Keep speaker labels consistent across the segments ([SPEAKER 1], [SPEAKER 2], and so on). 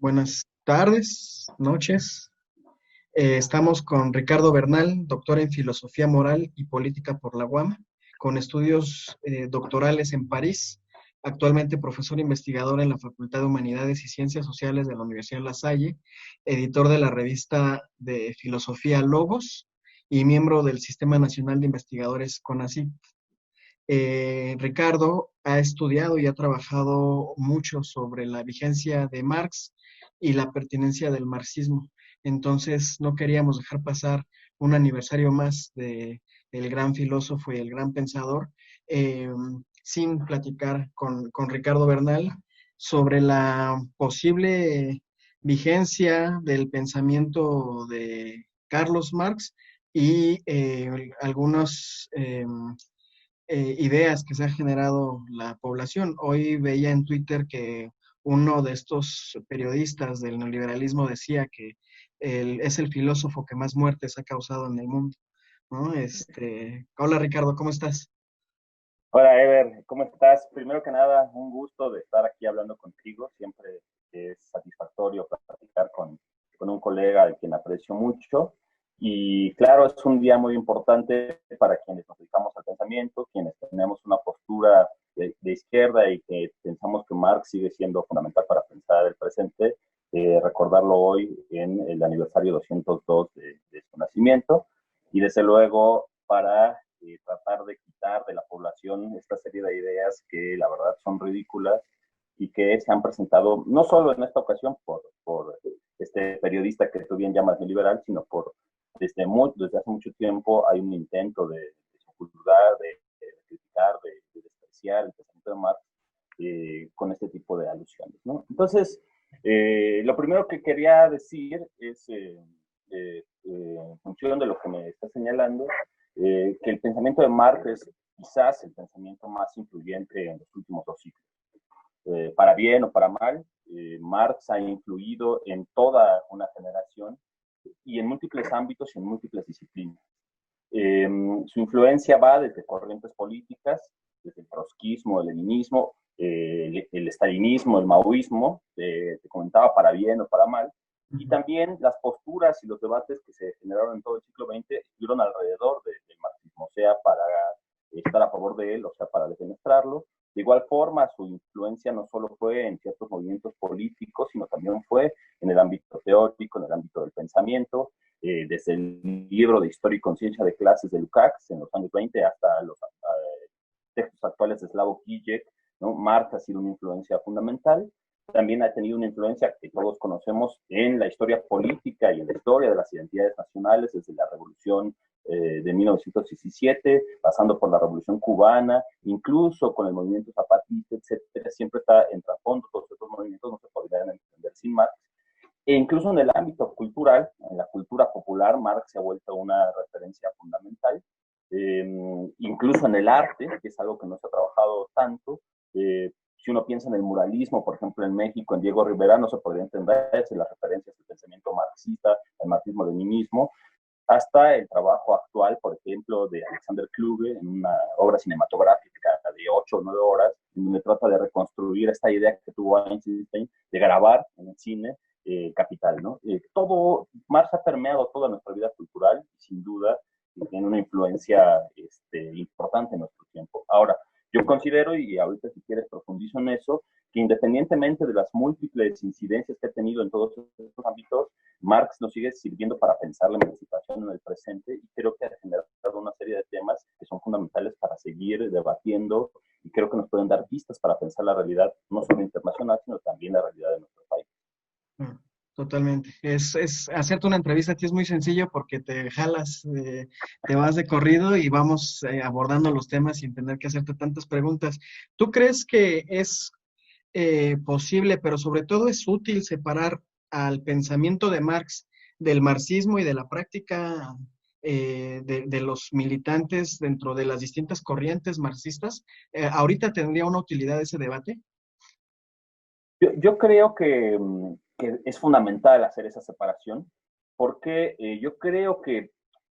[SPEAKER 1] Buenas tardes, noches. Estamos con Ricardo Bernal, doctor en Filosofía Moral y Política por la UAM, con estudios doctorales en París, actualmente profesor investigador en la Facultad de Humanidades y Ciencias Sociales de la Universidad La Salle, editor de la revista de Filosofía Logos y miembro del Sistema Nacional de Investigadores CONACYT. Ricardo ha estudiado y ha trabajado mucho sobre la vigencia de Marx y la pertinencia del marxismo. Entonces, no queríamos dejar pasar un aniversario más de el gran filósofo y el gran pensador eh, sin platicar con Ricardo Bernal sobre la posible vigencia del pensamiento de Carlos Marx y algunos ideas que se ha generado la población. Hoy veía en Twitter que uno de estos periodistas del neoliberalismo decía que es el filósofo que más muertes ha causado en el mundo, ¿no? Hola Ricardo, ¿cómo estás?
[SPEAKER 2] Hola Ever, ¿cómo estás? Primero que nada, un gusto de estar aquí hablando contigo. Siempre es satisfactorio platicar con un colega al quien aprecio mucho. Y claro, es un día muy importante para quienes nos dedicamos al pensamiento, quienes tenemos una postura de izquierda y que pensamos que Marx sigue siendo fundamental para pensar el presente, recordarlo hoy en el aniversario 202 de su nacimiento. Y desde luego para tratar de quitar de la población esta serie de ideas que la verdad son ridículas y que se han presentado no solo en esta ocasión por este periodista que tú bien llamas neoliberal, sino desde hace mucho tiempo hay un intento de juzgar, de criticar, de despreciar el pensamiento de Marx con este tipo de alusiones, ¿no? Entonces, lo primero que quería decir es, en función de lo que me está señalando, que el pensamiento de Marx es quizás el pensamiento más influyente en los últimos dos siglos. Para bien o para mal, Marx ha influido en toda una generación y en múltiples ámbitos y en múltiples disciplinas. Su influencia va desde corrientes políticas, desde el trotskismo, el leninismo, el estalinismo, el maoísmo, te comentaba para bien o para mal, y
[SPEAKER 1] Ujú.
[SPEAKER 2] también las posturas y los debates que se generaron en todo el siglo XX estuvieron alrededor del marxismo, sea para estar a favor de él, o sea, para defenestrarlo. De igual forma, su influencia no solo fue en ciertos movimientos políticos, sino también fue en el ámbito teórico, en el ámbito del pensamiento, desde el libro de Historia y Conciencia de Clases de Lukács en los años 20 hasta los textos actuales de Slavoj Žižek, ¿no? Marx ha sido una influencia fundamental. También ha tenido una influencia que todos conocemos en la historia política y en la historia de las identidades nacionales, desde la Revolución de 1917, pasando por la Revolución Cubana, incluso con el movimiento zapatista, etcétera. Siempre está en trasfondo, todos estos movimientos no se podrían entender sin Marx. E incluso en el ámbito cultural, en la cultura popular, Marx se ha vuelto una referencia fundamental. Incluso en el arte, que es algo que no se ha trabajado tanto. Si uno piensa en el muralismo, por ejemplo, en México, en Diego Rivera, no se podría entender sin las referencias del pensamiento marxista, el marxismo-leninismo, hasta el trabajo actual, por ejemplo, de Alexander Kluge, en una obra cinematográfica de 8 o 9 horas, en donde trata de reconstruir esta idea que tuvo Einstein de grabar en el cine Capital, ¿no? Todo, Marx ha permeado toda nuestra vida cultural y sin duda tiene una influencia importante en nuestro tiempo. Ahora, yo considero, y ahorita si quieres profundizo en eso, que independientemente de las múltiples incidencias que ha tenido en todos estos ámbitos, Marx nos sigue sirviendo para pensar la emancipación en el presente y creo que ha generado una serie de temas que son fundamentales para seguir debatiendo y creo que nos pueden dar pistas para pensar la realidad no solo internacional, sino también la realidad de nuestro país.
[SPEAKER 1] Ah, totalmente. Hacerte una entrevista a ti es muy sencillo porque te jalas, te vas de corrido y vamos abordando los temas sin tener que hacerte tantas preguntas. ¿Tú crees que es posible, pero sobre todo es útil separar al pensamiento de Marx del marxismo y de la práctica de los militantes dentro de las distintas corrientes marxistas? ¿Ahorita tendría una utilidad ese debate?
[SPEAKER 2] Yo creo que es fundamental hacer esa separación porque yo creo que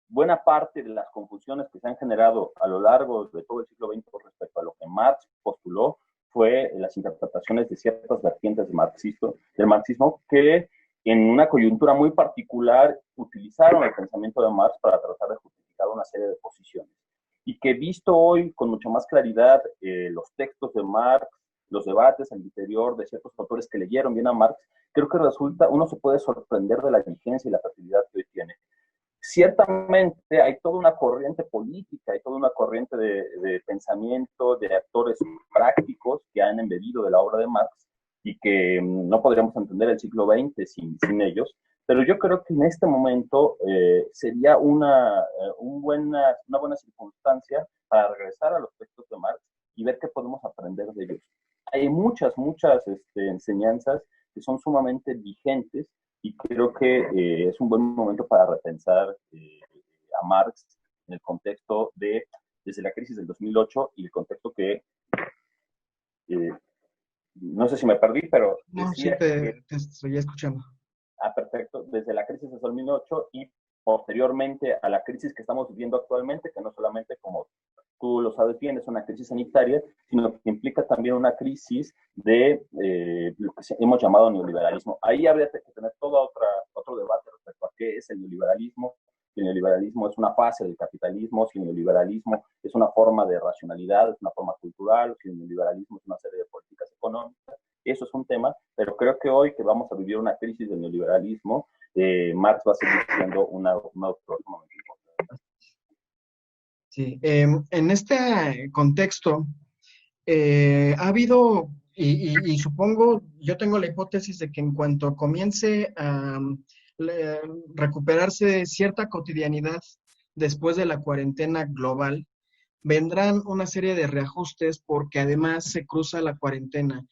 [SPEAKER 2] buena parte de las confusiones que se han generado a lo largo de todo el siglo XX respecto a lo que Marx postuló fue las interpretaciones de ciertas vertientes del marxismo que en una coyuntura muy particular utilizaron el pensamiento de Marx para tratar de justificar una serie de posiciones. Y que visto hoy con mucha más claridad los textos de Marx, los debates al interior de ciertos autores que leyeron bien a Marx, creo que uno se puede sorprender de la vigencia y la fertilidad que hoy tiene. Ciertamente hay toda una corriente política, hay toda una corriente de pensamiento, de actores prácticos que han embebido de la obra de Marx y que no podríamos entender el siglo XX sin ellos, pero yo creo que en este momento sería una buena circunstancia para regresar a los textos de Marx y ver qué podemos aprender de ellos. Hay muchas enseñanzas que son sumamente vigentes y creo que es un buen momento para repensar a Marx en el contexto desde la crisis del 2008 y el contexto que, no sé si me perdí, pero
[SPEAKER 1] No, sí,
[SPEAKER 2] decía que,
[SPEAKER 1] te estoy escuchando.
[SPEAKER 2] perfecto, desde la crisis del 2008 y posteriormente a la crisis que estamos viviendo actualmente, que no solamente, como tú lo sabes bien, es una crisis sanitaria, sino que implica también una crisis de lo que hemos llamado neoliberalismo. Ahí habría que tener otro debate respecto a qué es el neoliberalismo. Si el neoliberalismo es una fase del capitalismo, si el neoliberalismo es una forma de racionalidad, es una forma cultural, si el neoliberalismo es una serie de políticas económicas. Eso es un tema, pero creo que hoy que vamos a vivir una crisis del neoliberalismo, Marx va a seguir siendo un autor sumamente importante.
[SPEAKER 1] Sí, en este contexto ha habido, y supongo, yo tengo la hipótesis de que en cuanto comience a recuperarse cierta cotidianidad después de la cuarentena global, vendrán una serie de reajustes porque además se cruza la cuarentena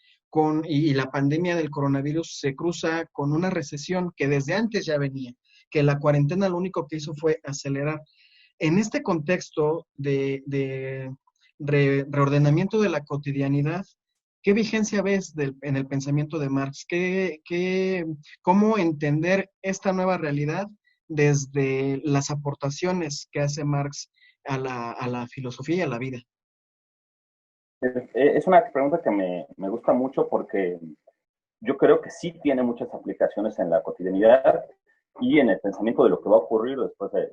[SPEAKER 1] y la pandemia del coronavirus se cruza con una recesión que desde antes ya venía, que la cuarentena lo único que hizo fue acelerar. En este contexto de reordenamiento de la cotidianidad, ¿qué vigencia ves en el pensamiento de Marx? ¿Cómo entender esta nueva realidad desde las aportaciones que hace Marx a la filosofía y a la vida?
[SPEAKER 2] Es una pregunta que me gusta mucho porque yo creo que sí tiene muchas aplicaciones en la cotidianidad y en el pensamiento de lo que va a ocurrir después de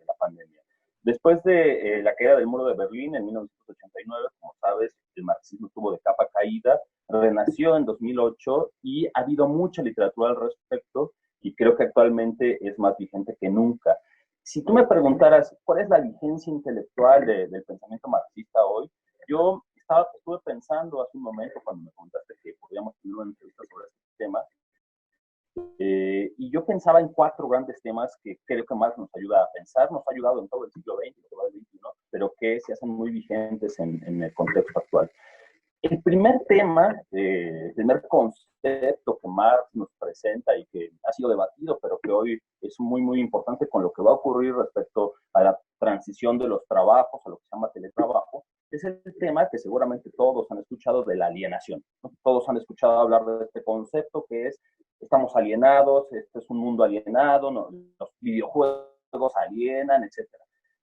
[SPEAKER 2] la pandemia. Después de la caída del muro de Berlín en 1989, como sabes, el marxismo estuvo de capa caída, renació en 2008 y ha habido mucha literatura al respecto y creo que actualmente es más vigente que nunca. Si tú me preguntaras cuál es la vigencia intelectual del pensamiento marxista hoy, yo estuve pensando hace un momento cuando me contaste que podríamos tener una entrevista sobre este tema, y yo pensaba en 4 grandes temas que creo que Marx nos ayuda a pensar, nos ha ayudado en todo el siglo XX, el XXI, pero que se hacen muy vigentes en el contexto actual. El primer tema, el primer concepto que Marx nos presenta y que ha sido debatido, pero que hoy es muy importante con lo que va a ocurrir respecto a la transición de los trabajos, a lo que se llama teletrabajo, es el tema que seguramente todos han escuchado de la alienación, ¿no? Todos han escuchado hablar de este concepto que es, estamos alienados, este es un mundo alienado, ¿no? Los videojuegos alienan, etc.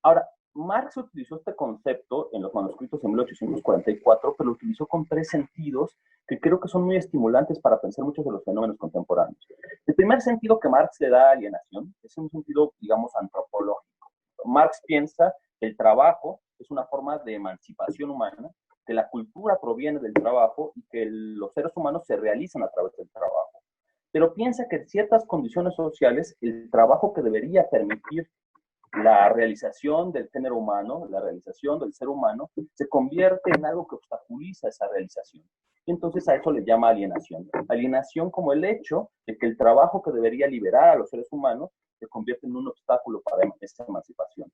[SPEAKER 2] Ahora, Marx utilizó este concepto en los manuscritos en 1844, pero lo utilizó con 3 sentidos que creo que son muy estimulantes para pensar muchos de los fenómenos contemporáneos. El primer sentido que Marx le da a alienación es un sentido, digamos, antropológico. Marx piensa que el trabajo es una forma de emancipación humana, que la cultura proviene del trabajo y que los seres humanos se realizan a través del trabajo. Pero piensa que en ciertas condiciones sociales, el trabajo que debería permitir la realización del género humano, la realización del ser humano, se convierte en algo que obstaculiza esa realización. Y entonces a eso le llama alienación. Alienación como el hecho de que el trabajo que debería liberar a los seres humanos se convierte en un obstáculo para esa emancipación.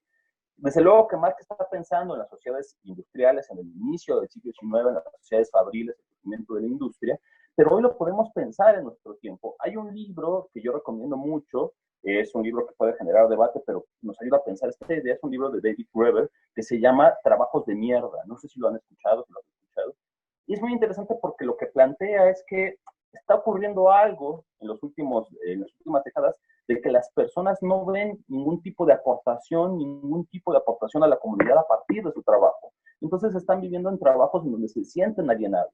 [SPEAKER 2] Desde luego que Marx está pensando en las sociedades industriales en el inicio del siglo XIX, en las sociedades fabriles, el crecimiento de la industria, pero hoy lo podemos pensar en nuestro tiempo. Hay un libro que yo recomiendo mucho, es un libro que puede generar debate, pero nos ayuda a pensar esta idea, es un libro de David Graeber que se llama Trabajos de mierda. No sé si lo han escuchado, si lo han escuchado. Y es muy interesante porque lo que plantea es que está ocurriendo algo en las últimas décadas de que las personas no ven ningún tipo de aportación a la comunidad a partir de su trabajo. Entonces están viviendo en trabajos en donde se sienten alienados.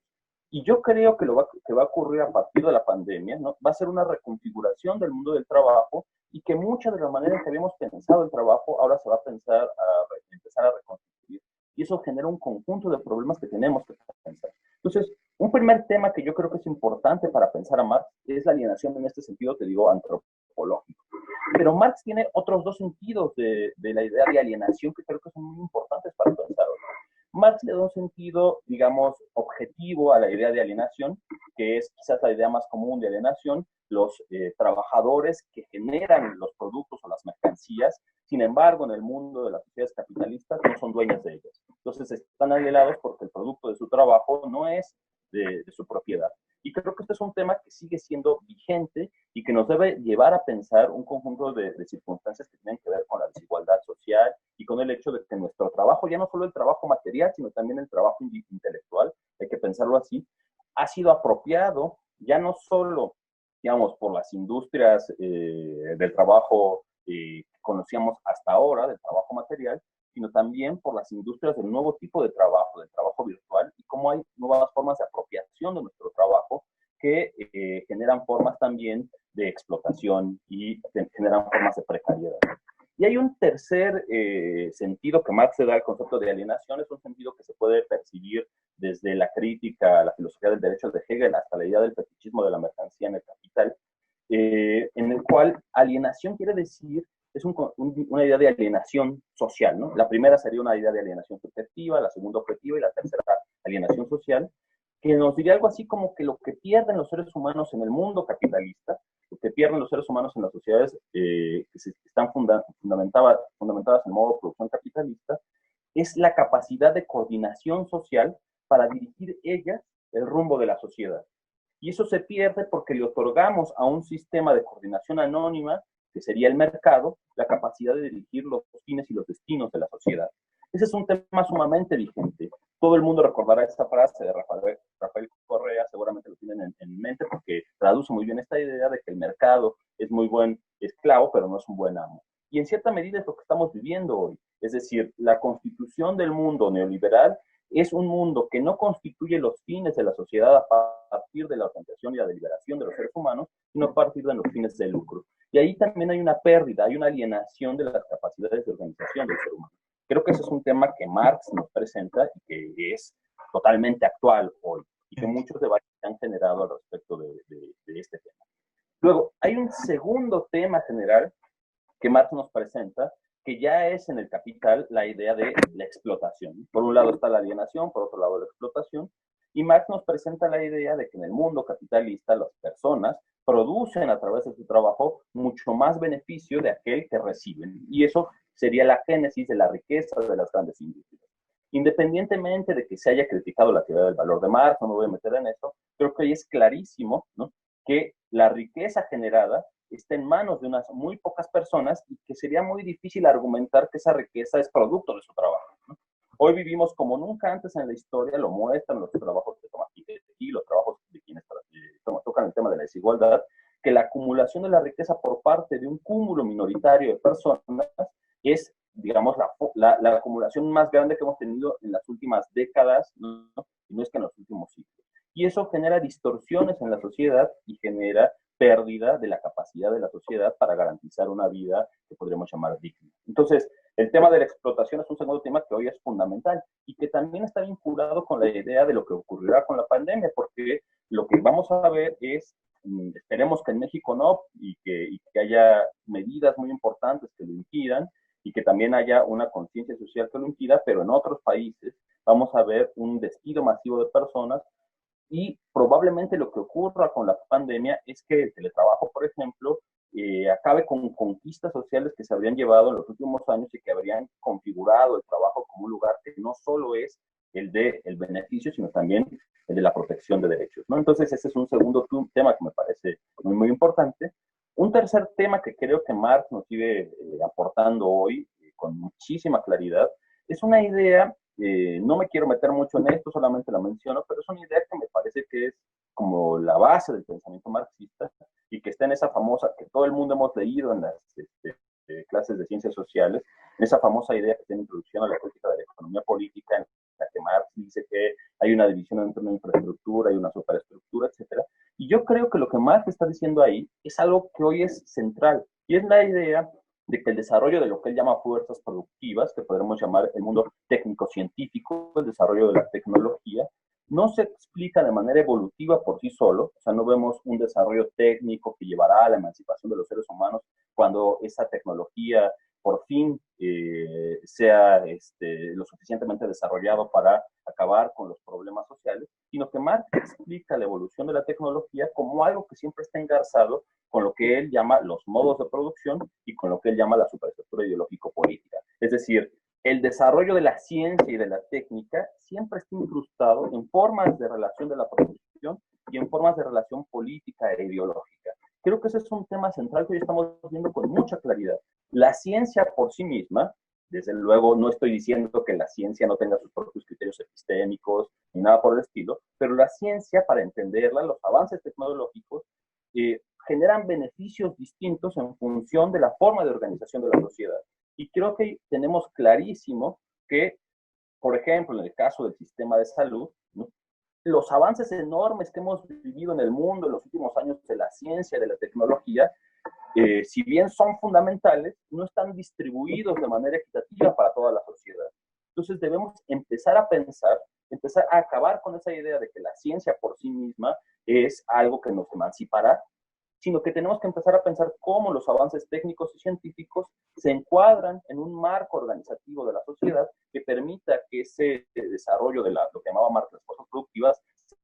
[SPEAKER 2] Y yo creo que lo que va a ocurrir a partir de la pandemia, ¿no? Va a ser una reconfiguración del mundo del trabajo y que mucha de la manera en que habíamos pensado el trabajo ahora se va a empezar a reconstruir. Y eso genera un conjunto de problemas que tenemos que pensar. Entonces, un primer tema que yo creo que es importante para pensar a Marx es la alienación en este sentido, te digo, antropológico. Pero Marx tiene otros dos sentidos de la idea de alienación que creo que son muy importantes para pensar. Marx le da un sentido, digamos, objetivo a la idea de alienación, que es quizás la idea más común de alienación, los trabajadores que generan los productos o las mercancías, sin embargo, en el mundo de las sociedades capitalistas no son dueños de ellas. Entonces están alienados porque el producto de su trabajo no es de su propiedad. Y creo que este es un tema que sigue siendo vigente y que nos debe llevar a pensar un conjunto de circunstancias que tienen que ver con la desigualdad social y con el hecho de que nuestro trabajo, ya no solo el trabajo material, sino también el trabajo intelectual, hay que pensarlo así, ha sido apropiado ya no solo, digamos, por las industrias del trabajo que conocíamos hasta ahora, del trabajo material, sino también por las industrias del nuevo tipo de trabajo, del trabajo virtual, y cómo hay nuevas formas de apropiación de nuestro trabajo que generan formas también de explotación y generan formas de precariedad. Y hay un tercer sentido que Marx le da al concepto de alienación, es un sentido que se puede percibir desde la crítica a la filosofía del derecho de Hegel hasta la idea del fetichismo de la mercancía en el capital, en el cual alienación quiere decir, es una idea de alienación social, ¿no? La primera sería una idea de alienación subjetiva, la segunda objetiva y la tercera alienación social, que nos diría algo así como que lo que pierden los seres humanos en el mundo capitalista, lo que pierden los seres humanos en las sociedades que están fundamentadas en modo de producción capitalista, es la capacidad de coordinación social para dirigir ellas el rumbo de la sociedad. Y eso se pierde porque le otorgamos a un sistema de coordinación anónima, que sería el mercado, la capacidad de dirigir los fines y los destinos de la sociedad. Ese es un tema sumamente vigente. Todo el mundo recordará esta frase de Rafael Correa, seguramente lo tienen en mente, porque traduce muy bien esta idea de que el mercado es muy buen esclavo, pero no es un buen amo. Y en cierta medida es lo que estamos viviendo hoy. Es decir, la constitución del mundo neoliberal es un mundo que no constituye los fines de la sociedad a partir de la organización y la deliberación de los seres humanos, sino a partir de los fines del lucro. Y ahí también hay una pérdida, hay una alienación de las capacidades de organización del ser humano. Creo que ese es un tema que Marx nos presenta y que es totalmente actual hoy y que muchos debates se han generado al respecto de este tema. Luego, hay un segundo tema general que Marx nos presenta, que ya es en el Capital la idea de la explotación. Por un lado está la alienación, por otro lado la explotación, y Marx nos presenta la idea de que en el mundo capitalista las personas producen a través de su trabajo mucho más beneficio de aquel que reciben, y eso sería la génesis de la riqueza de las grandes industrias. Independientemente de que se haya criticado la teoría del valor de Marx, no me voy a meter en eso, creo que hoy es clarísimo, ¿no?, que la riqueza generada está en manos de unas muy pocas personas y que sería muy difícil argumentar que esa riqueza es producto de su trabajo, ¿no? Hoy vivimos como nunca antes en la historia, lo muestran los trabajos de Thomas Piketty, los trabajos de quienes tocan el tema de la desigualdad, que la acumulación de la riqueza por parte de un cúmulo minoritario de personas es, digamos, la acumulación más grande que hemos tenido en las últimas décadas, ¿no? Y no es que en los últimos siglos. Y eso genera distorsiones en la sociedad y genera pérdida de la capacidad de la sociedad para garantizar una vida que podríamos llamar digna. Entonces, el tema de la explotación es un segundo tema que hoy es fundamental y que también está vinculado con la idea de lo que ocurrirá con la pandemia, porque lo que vamos a ver es, esperemos que en México no, y que haya medidas muy importantes que lo impidan, y que también haya una conciencia social que lo impida, pero en otros países vamos a ver un despido masivo de personas. Y probablemente lo que ocurra con la pandemia es que el teletrabajo, por ejemplo, acabe con conquistas sociales que se habrían llevado en los últimos años y que habrían configurado el trabajo como un lugar que no solo es el de el beneficio, sino también el de la protección de derechos, ¿no? Entonces, ese es un segundo tema que me parece muy, muy importante. Un tercer tema que creo que Marx nos sigue aportando hoy con muchísima claridad es una idea. No me quiero meter mucho en esto, solamente la menciono, pero es una idea que me parece que es como la base del pensamiento marxista y que está en esa famosa, que todo el mundo hemos leído en las clases de ciencias sociales, en esa famosa idea que tiene introducción a la crítica de la economía política, en sea que Marx dice que hay una división entre una infraestructura y una superestructura, etcétera. Y yo creo que lo que Marx está diciendo ahí es algo que hoy es central, y es la idea de que el desarrollo de lo que él llama fuerzas productivas, que podremos llamar el mundo técnico-científico, el desarrollo de la tecnología, no se explica de manera evolutiva por sí solo, o sea, no vemos un desarrollo técnico que llevará a la emancipación de los seres humanos cuando esa tecnología por fin sea lo suficientemente desarrollado para acabar con los problemas sociales, sino que Marx explica la evolución de la tecnología como algo que siempre está engarzado con lo que él llama los modos de producción y con lo que él llama la superestructura ideológico-política. Es decir, el desarrollo de la ciencia y de la técnica siempre está incrustado en formas de relación de la producción y en formas de relación política e ideológica. Creo que ese es un tema central que hoy estamos viendo con mucha claridad. La ciencia por sí misma, desde luego no estoy diciendo que la ciencia no tenga sus propios criterios epistémicos ni nada por el estilo, pero la ciencia, para entenderla, los avances tecnológicos, generan beneficios distintos en función de la forma de organización de la sociedad. Y creo que tenemos clarísimo que, por ejemplo, en el caso del sistema de salud, ¿no?, los avances enormes que hemos vivido en el mundo en los últimos años de la ciencia, de la tecnología, si bien son fundamentales, no están distribuidos de manera equitativa para toda la sociedad. Entonces debemos empezar a pensar, empezar a acabar con esa idea de que la ciencia por sí misma es algo que nos emancipará, sino que tenemos que empezar a pensar cómo los avances técnicos y científicos se encuadran en un marco organizativo de la sociedad que permita que ese desarrollo de lo que llamaba Marx las fuerzas productivas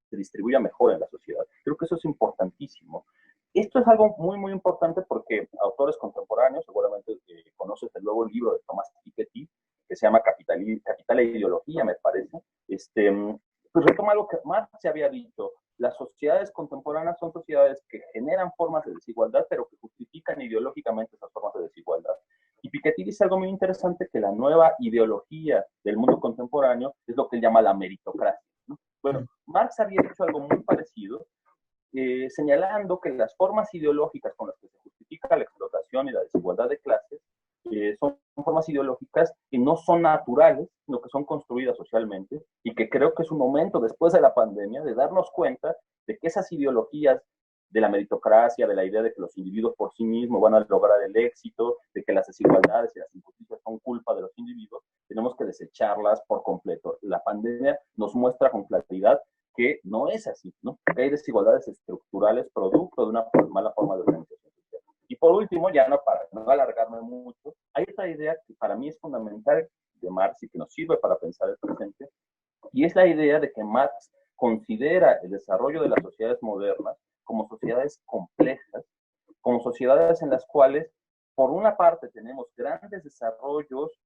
[SPEAKER 2] se distribuya mejor en la sociedad. Creo que eso es importantísimo. Esto es algo muy, muy importante porque autores contemporáneos, seguramente conoces el nuevo libro de Thomas Piketty, que se llama Capital e Ideología, me parece, pues retoma algo que Marx se había dicho. Las sociedades contemporáneas son sociedades que generan formas de desigualdad, pero que justifican ideológicamente esas formas de desigualdad. Y Piketty dice algo muy interesante, que la nueva ideología del mundo contemporáneo es lo que él llama la meritocracia, ¿no? Bueno, Marx había dicho algo muy parecido, señalando que las formas ideológicas con las que se justifica la explotación y la desigualdad de clases son formas ideológicas que no son naturales, sino que son construidas socialmente, y que creo que es un momento después de la pandemia de darnos cuenta de que esas ideologías de la meritocracia, de la idea de que los individuos por sí mismos van a lograr el éxito, de que las desigualdades y las injusticias son culpa de los individuos, tenemos que desecharlas por completo. La pandemia nos muestra con claridad que no es así, ¿no? Que hay desigualdades estructurales producto de una mala forma de organización social. Y por último, ya no para no alargarme mucho, hay otra idea que para mí es fundamental de Marx y que nos sirve para pensar el presente, y es la idea de que Marx considera el desarrollo de las sociedades modernas como sociedades complejas, como sociedades en las cuales, por una parte, tenemos grandes desarrollos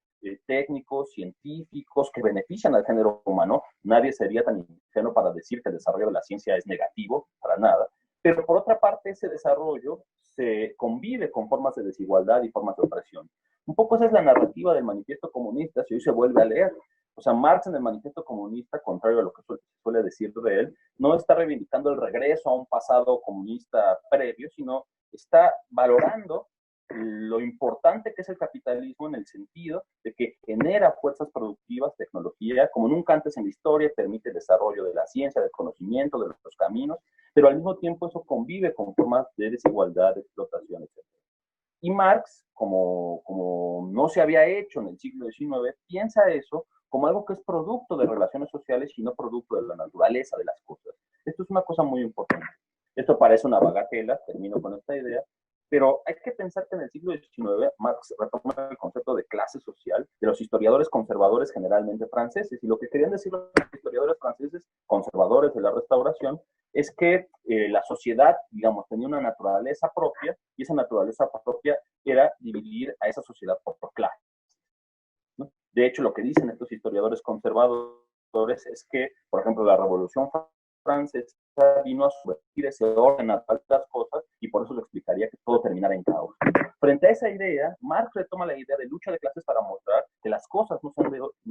[SPEAKER 2] técnicos, científicos, que benefician al género humano. Nadie sería tan ingenuo para decir que el desarrollo de la ciencia es negativo, para nada. Pero por otra parte, ese desarrollo se convive con formas de desigualdad y formas de opresión. Un poco esa es la narrativa del Manifiesto Comunista, si hoy se vuelve a leer. O sea, Marx en el Manifiesto Comunista, contrario a lo que suele decir de él, no está reivindicando el regreso a un pasado comunista previo, sino está valorando lo importante que es el capitalismo en el sentido de que genera fuerzas productivas, tecnología, como nunca antes en la historia, permite el desarrollo de la ciencia, del conocimiento, de los caminos, pero al mismo tiempo eso convive con formas de desigualdad, de explotación, etc. Y Marx, como no se había hecho en el siglo XIX, piensa eso como algo que es producto de relaciones sociales y no producto de la naturaleza de las cosas. Esto es una cosa muy importante. Esto parece una bagatela, termino con esta idea, pero hay que pensar que en el siglo XIX Marx retoma el concepto de clase social de los historiadores conservadores generalmente franceses, y lo que querían decir los historiadores franceses conservadores de la Restauración es que la sociedad, digamos, tenía una naturaleza propia, y esa naturaleza propia era dividir a esa sociedad por clases, ¿no? De hecho, lo que dicen estos historiadores conservadores es que, por ejemplo, la Revolución Francesa vino a subvertir ese orden a las cosas, y por eso lo explicaría que todo terminara en caos. Frente a esa idea, Marx retoma la idea de lucha de clases para mostrar que las cosas no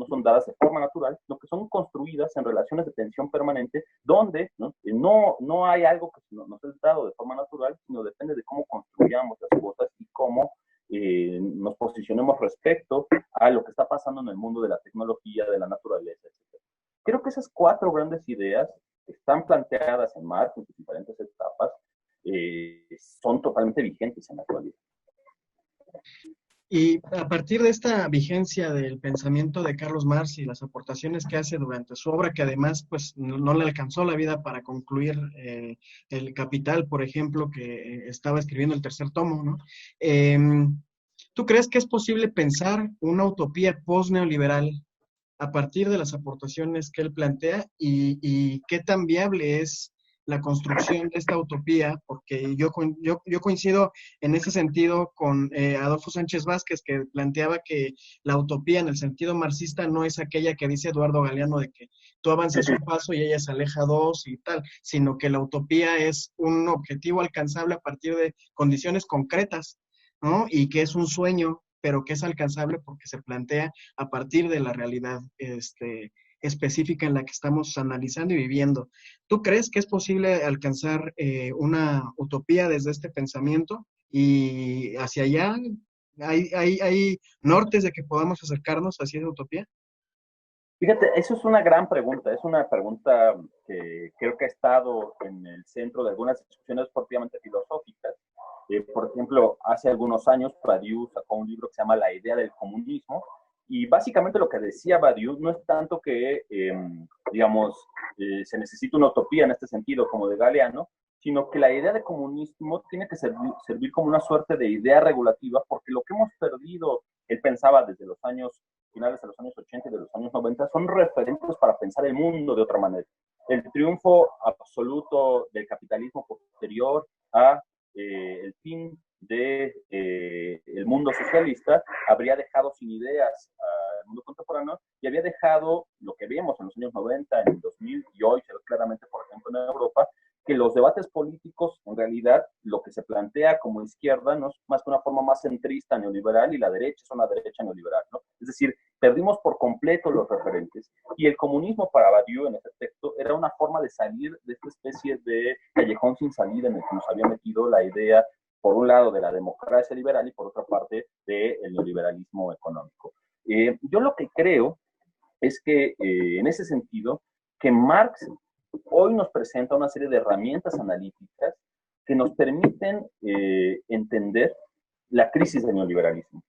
[SPEAKER 2] son dadas de forma natural, sino que son construidas en relaciones de tensión permanente, donde no hay algo que nos es dado de forma natural, sino depende de cómo construyamos las cosas y cómo nos posicionemos respecto a lo que está pasando en el mundo de la tecnología, de la naturaleza, etc. Creo que esas cuatro grandes ideas están planteadas en Marx en sus diferentes etapas, son totalmente vigentes en la actualidad.
[SPEAKER 1] Y a partir de esta vigencia del pensamiento de Carlos Marx y las aportaciones que hace durante su obra, que además pues no le alcanzó la vida para concluir el Capital, por ejemplo, que estaba escribiendo el tercer tomo, ¿no? ¿Tú crees que es posible pensar una utopía post-neoliberal a partir de las aportaciones que él plantea y qué tan viable es la construcción de esta utopía? Porque yo coincido en ese sentido con Adolfo Sánchez Vázquez, que planteaba que la utopía en el sentido marxista no es aquella que dice Eduardo Galeano de que tú avanzas un paso y ella se aleja dos y tal, sino que la utopía es un objetivo alcanzable a partir de condiciones concretas, ¿no? Y que es un sueño, pero que es alcanzable porque se plantea a partir de la realidad específica en la que estamos analizando y viviendo. ¿Tú crees que es posible alcanzar una utopía desde este pensamiento? Y hacia allá, ¿hay nortes de que podamos acercarnos hacia esa utopía?
[SPEAKER 2] Fíjate, eso es una gran pregunta, es una pregunta que creo que ha estado en el centro de algunas discusiones propiamente filosóficas. Por ejemplo, hace algunos años Badiou sacó un libro que se llama La idea del comunismo, y básicamente lo que decía Badiou no es tanto que, digamos, se necesita una utopía en este sentido como de Galeano, sino que la idea de comunismo tiene que servir como una suerte de idea regulativa, porque lo que hemos perdido, él pensaba desde los años finales de los años 80 y de los años 90, son referentes para pensar el mundo de otra manera. El triunfo absoluto del capitalismo posterior a el fin del mundo socialista habría dejado sin ideas al mundo contemporáneo y había dejado lo que vemos en los años 90, en el 2000 y hoy se ve claramente, por ejemplo, en Europa, que los debates políticos, en realidad, lo que se plantea como izquierda no es más que una forma más centrista neoliberal y la derecha es una derecha neoliberal, ¿no? Es decir, perdimos por completo los referentes y el comunismo para Badiou en ese texto era una forma de salir de esta especie de callejón sin salida en el que nos había metido la idea, por un lado, de la democracia liberal y por otra parte, del neoliberalismo económico. Yo lo que creo es que, en ese sentido, que Marx hoy nos presenta una serie de herramientas analíticas que nos permiten entender la crisis del neoliberalismo.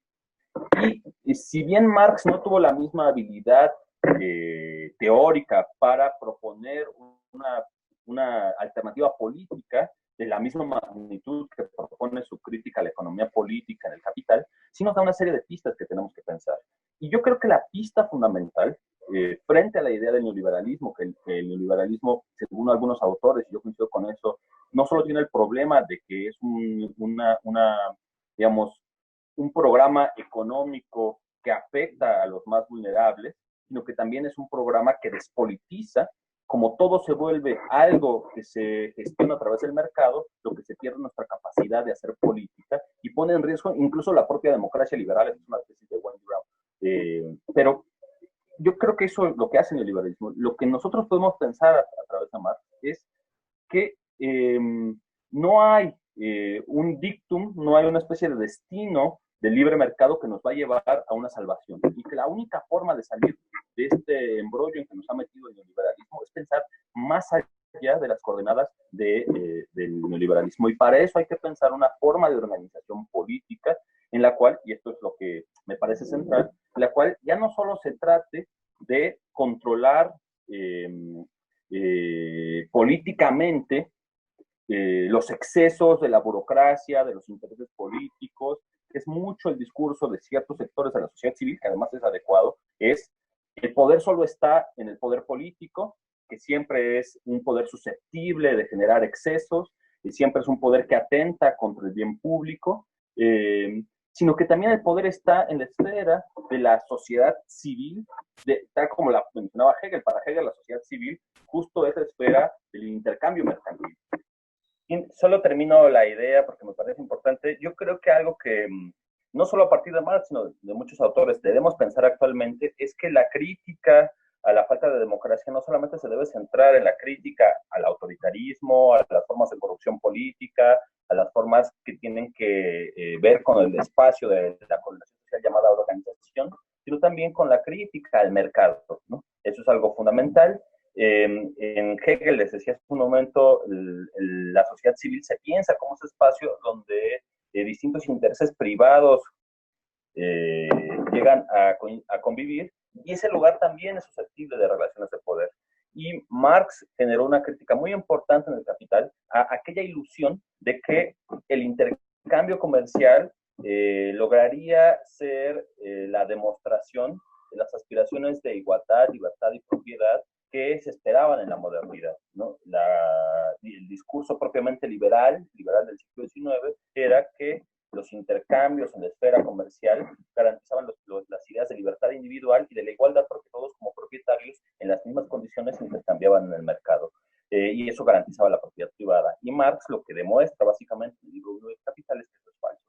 [SPEAKER 2] Y si bien Marx no tuvo la misma habilidad teórica para proponer una alternativa política de la misma magnitud que propone su crítica a la economía política en el Capital, sí nos da una serie de pistas que tenemos que pensar. Y yo creo que la pista fundamental frente a la idea del neoliberalismo, que el neoliberalismo, según algunos autores, y yo coincido con eso, no solo tiene el problema de que es digamos, un programa económico que afecta a los más vulnerables, sino que también es un programa que despolitiza. Como todo se vuelve algo que se gestiona a través del mercado, lo que se pierde es nuestra capacidad de hacer política y pone en riesgo incluso la propia democracia liberal. Es una tesis de Wendy Brown. Pero yo creo que eso es lo que hace el liberalismo. Lo que nosotros podemos pensar a través de Marx es que no hay un dictum, no hay una especie de destino del libre mercado que nos va a llevar a una salvación. Y que la única forma de salir de este embrollo en que nos ha metido el neoliberalismo es pensar más allá de las coordenadas del neoliberalismo. Y para eso hay que pensar una forma de organización política en la cual, y esto es lo que me parece central, en la cual ya no solo se trate de controlar políticamente los excesos de la burocracia, de los intereses políticos. Es mucho el discurso de ciertos sectores de la sociedad civil, que además es adecuado, es el poder solo está en el poder político, que siempre es un poder susceptible de generar excesos, y siempre es un poder que atenta contra el bien público, sino que también el poder está en la esfera de la sociedad civil, tal como la mencionaba Hegel. Para Hegel la sociedad civil justo es la esfera del intercambio mercantil. Y solo termino la idea porque me parece importante. Yo creo que algo que no solo a partir de Marx, sino de muchos autores debemos pensar actualmente es que la crítica a la falta de democracia no solamente se debe centrar en la crítica al autoritarismo, a las formas de corrupción política, a las formas que tienen que ver con el espacio de la coordinación social llamada organización, sino también con la crítica al mercado, ¿no? Eso es algo fundamental. En Hegel les decía hace un momento, la sociedad civil se piensa como ese espacio donde distintos intereses privados llegan a convivir, y ese lugar también es susceptible de relaciones de poder. Y Marx generó una crítica muy importante en el Capital a aquella ilusión de que el intercambio comercial lograría ser la demostración de las aspiraciones de igualdad, libertad y propiedad que se esperaban en la modernidad, ¿no? El discurso propiamente liberal del siglo XIX, era que los intercambios en la esfera comercial garantizaban las ideas de libertad individual y de la igualdad, porque todos como propietarios en las mismas condiciones intercambiaban en el mercado. Y eso garantizaba la propiedad privada. Y Marx lo que demuestra básicamente en el libro 1 del Capital es que esto es falso,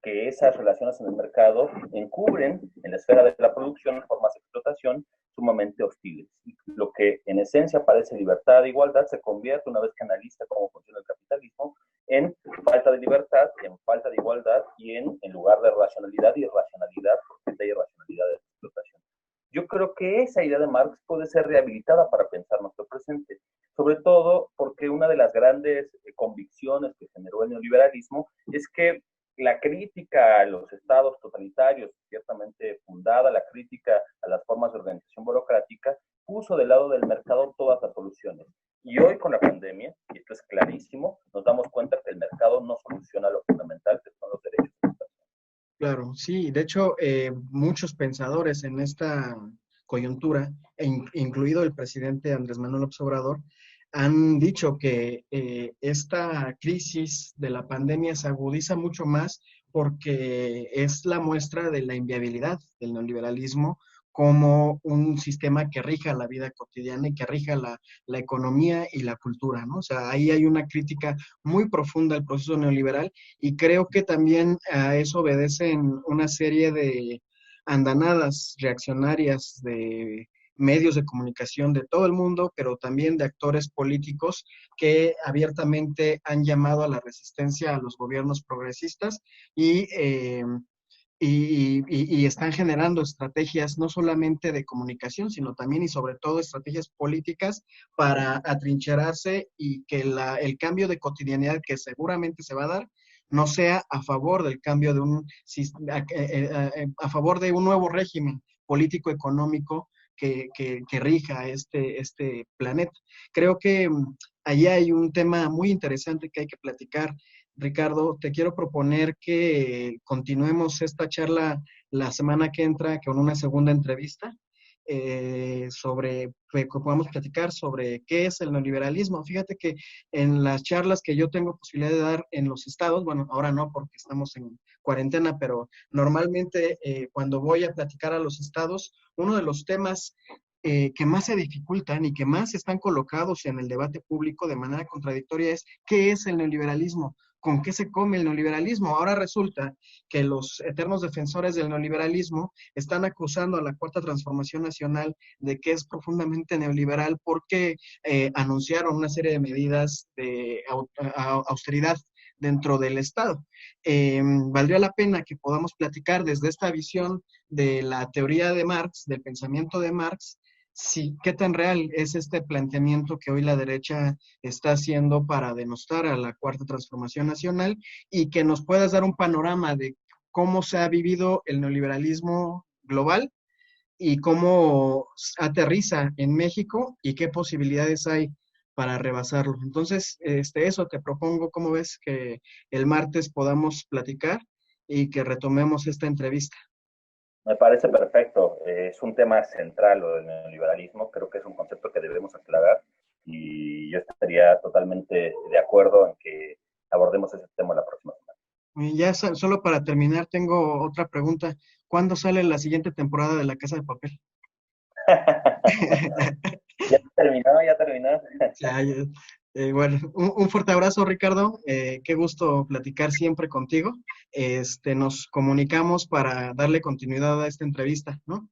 [SPEAKER 2] que esas relaciones en el mercado encubren en la esfera de la producción formas de explotación sumamente hostiles. Y lo que en esencia parece libertad e igualdad se convierte, una vez que analiza cómo funciona el capitalismo, en falta de libertad, en falta de igualdad y en lugar de racionalidad, irracionalidad, porque hay irracionalidad de explotación. Yo creo que esa idea de Marx puede ser rehabilitada para pensar nuestro presente, sobre todo porque una de las grandes convicciones que generó el neoliberalismo es que la crítica a los estados totalitarios, ciertamente fundada, la crítica a las formas de organización burocrática, puso del lado del mercado todas las soluciones. Y hoy con la pandemia, y esto es clarísimo, nos damos cuenta que el mercado no soluciona lo fundamental, que son los derechos de las personas.
[SPEAKER 1] Claro, sí, de hecho, muchos pensadores en esta coyuntura, incluido el presidente Andrés Manuel López Obrador, han dicho que esta crisis de la pandemia se agudiza mucho más porque es la muestra de la inviabilidad del neoliberalismo como un sistema que rija la vida cotidiana y que rija la economía y la cultura, ¿no? O sea, ahí hay una crítica muy profunda al proceso neoliberal y creo que también a eso obedecen una serie de andanadas reaccionarias de medios de comunicación de todo el mundo, pero también de actores políticos que abiertamente han llamado a la resistencia a los gobiernos progresistas y, y están generando estrategias no solamente de comunicación, sino también y sobre todo estrategias políticas para atrincherarse y que el cambio de cotidianidad que seguramente se va a dar no sea a favor del cambio de a favor de un nuevo régimen político-económico que rija este planeta. Creo que allí hay un tema muy interesante que hay que platicar. Ricardo, te quiero proponer que continuemos esta charla la semana que entra con una segunda entrevista sobre que podamos platicar sobre qué es el neoliberalismo. Fíjate que en las charlas que yo tengo posibilidad de dar en los estados, bueno, ahora no porque estamos en cuarentena, pero normalmente cuando voy a platicar a los estados, uno de los temas que más se dificultan y que más están colocados en el debate público de manera contradictoria es ¿qué es el neoliberalismo? ¿Con qué se come el neoliberalismo? Ahora resulta que los eternos defensores del neoliberalismo están acusando a la Cuarta Transformación Nacional de que es profundamente neoliberal porque anunciaron una serie de medidas de austeridad dentro del Estado. Valdría la pena que podamos platicar desde esta visión de la teoría de Marx, del pensamiento de Marx, sí, qué tan real es este planteamiento que hoy la derecha está haciendo para denostar a la Cuarta Transformación Nacional y que nos puedas dar un panorama de cómo se ha vivido el neoliberalismo global y cómo aterriza en México y qué posibilidades hay para rebasarlo. Entonces, eso te propongo, ¿cómo ves que el martes podamos platicar y que retomemos esta entrevista?
[SPEAKER 2] Me parece perfecto. Es un tema central lo del neoliberalismo. Creo que es un concepto que debemos aclarar y yo estaría totalmente de acuerdo en que abordemos ese tema la próxima semana.
[SPEAKER 1] Y ya solo para terminar, tengo otra pregunta. ¿Cuándo sale la siguiente temporada de La Casa de Papel?
[SPEAKER 2] Ya terminó, ya terminó.
[SPEAKER 1] Ya, ya. Bueno, un fuerte abrazo, Ricardo. Qué gusto platicar siempre contigo. Nos comunicamos para darle continuidad a esta entrevista, ¿no?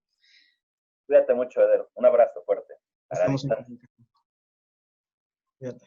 [SPEAKER 2] Cuídate mucho, Eder. Un abrazo fuerte. A la
[SPEAKER 1] Estamos en
[SPEAKER 2] distancia.
[SPEAKER 1] comunicación. Cuídate.